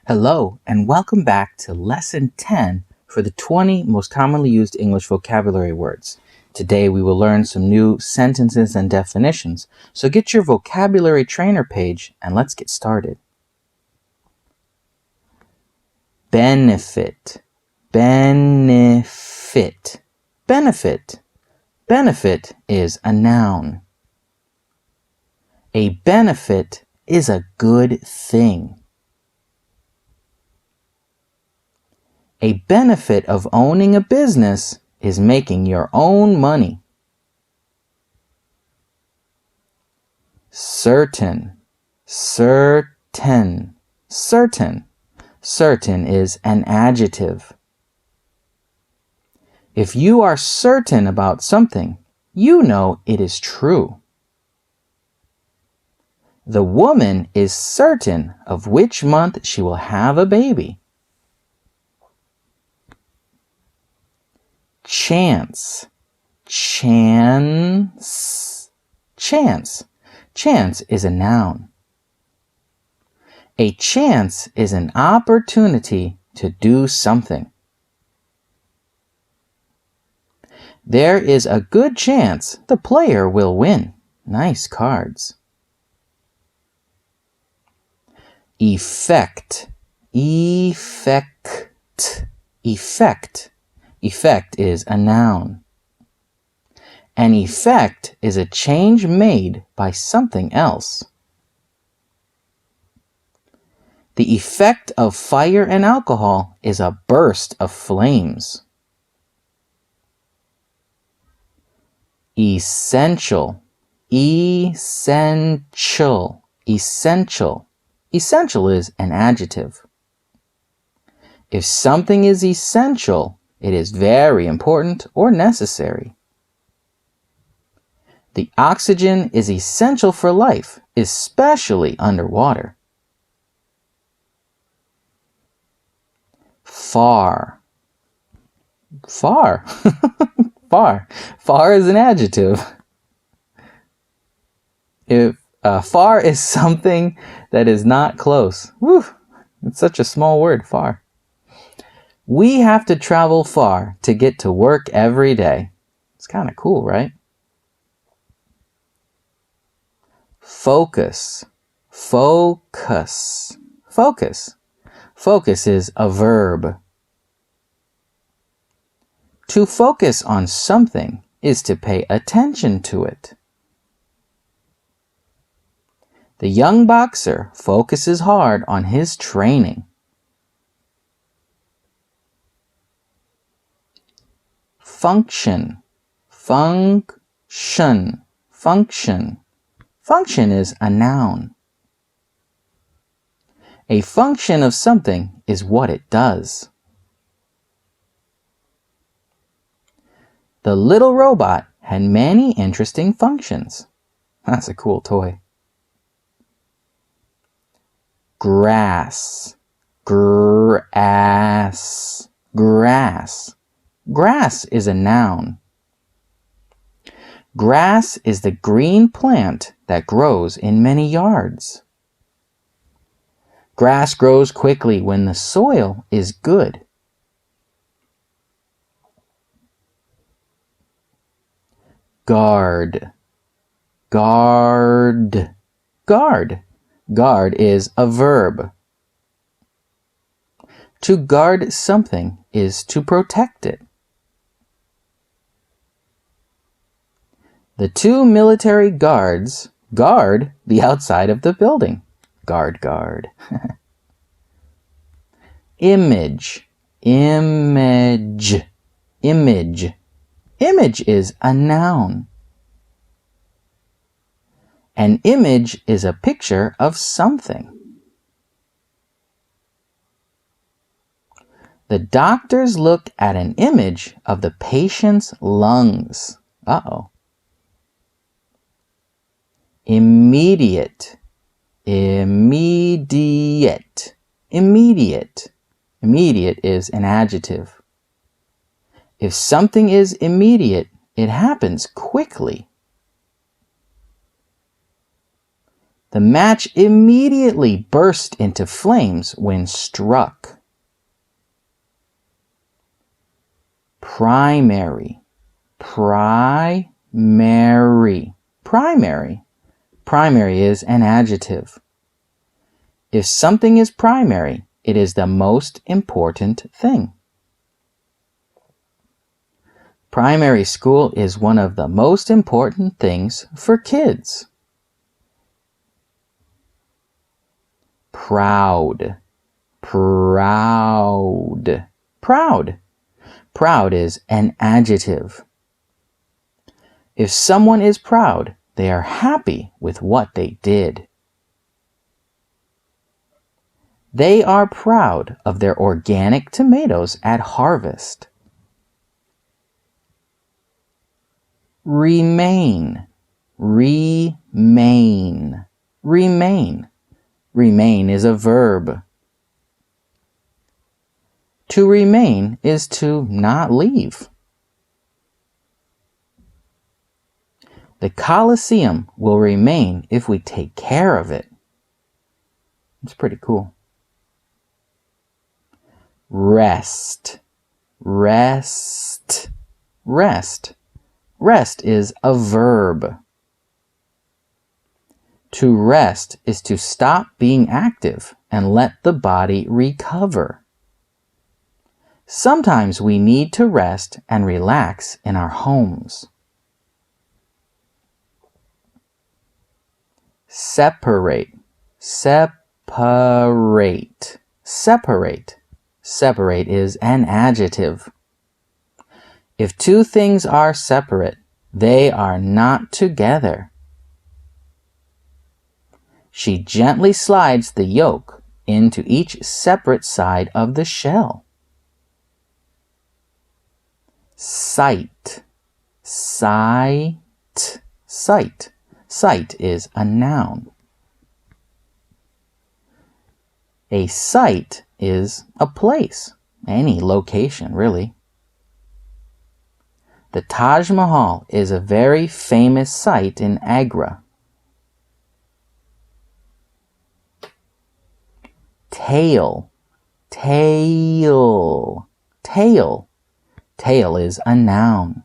Hello, and welcome back to Lesson 10 for the 20 most commonly used English vocabulary words. Today we will learn some new sentences and definitions, so get your vocabulary trainer page and let's get started. Benefit, benefit, benefit. Benefit is a noun. A benefit is a good thing. A benefit of owning a business is making your own money. Certain, certain, certain. Certain is an adjective. If you are certain about something, you know it is true. The woman is certain of which month she will have a baby. Chance, chance, chance. Chance is a noun. A chance is an opportunity to do something. There is a good chance the player will win. Nice cards. Effect, effect, effect. Effect is a noun. An effect is a change made by something else. The effect of fire and alcohol is a burst of flames. Essential, essential, essential. Essential is an adjective. If something is essential, it is very important or necessary. The oxygen is essential for life, especially underwater. Far. Far. Far. Far is an adjective. If far is something that is not close. Whew, it's such a small word, far. We have to travel far to get to work every day. It's kind of cool, right? Focus, focus, focus. Focus is a verb. To focus on something is to pay attention to it. The young boxer focuses hard on his training. Function, function, function. Function is a noun. A function of something is what it does. The little robot had many interesting functions. That's a cool toy. Grass, grass, grass. Grass is a noun. Grass is the green plant that grows in many yards. Grass grows quickly when the soil is good. Guard, guard, guard. Guard is a verb. To guard something is to protect it. The two military guards guard the outside of the building. Guard, guard. Image, image, image. Image is a noun. An image is a picture of something. The doctors looked at an image of the patient's lungs. Uh-oh. Immediate, immediate, immediate. Immediate is an adjective. If something is immediate, it happens quickly. The match immediately burst into flames when struck. Primary. Primary. Primary. Primary is an adjective. If something is primary, it is the most important thing. Primary school is one of the most important things for kids. Proud. Proud. Proud. Proud is an adjective. If someone is proud, they are happy with what they did. They are proud of their organic tomatoes at harvest. Remain. Remain. Remain. Remain is a verb. To remain is to not leave. The Colosseum will remain if we take care of it. It's pretty cool. Rest. Rest. Rest. Rest is a verb. To rest is to stop being active and let the body recover. Sometimes we need to rest and relax in our homes. Separate. Separate. Separate. Separate is an adjective. If two things are separate, they are not together. She gently slides the yolk into each separate side of the shell. Sight. Sight. Sight. Sight is a noun. A site is a place, any location really. The Taj Mahal is a very famous site in Agra. Tail. Tail. Tail. Tail is a noun.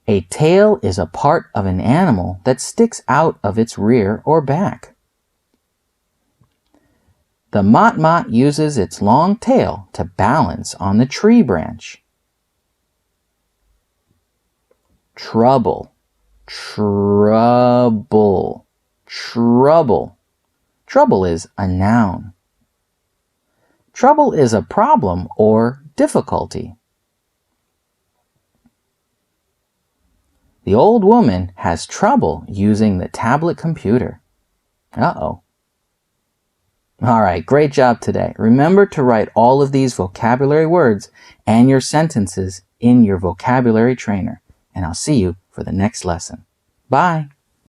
A tail is a part of an animal that sticks out of its rear or back. The motmot uses its long tail to balance on the tree branch. Trouble. Trouble. Trouble. Trouble is a noun. Trouble is a problem or difficulty. The old woman has trouble using the tablet computer. Uh-oh. All right, great job today. Remember to write all of these vocabulary words and your sentences in your vocabulary trainer. And I'll see you for the next lesson. Bye.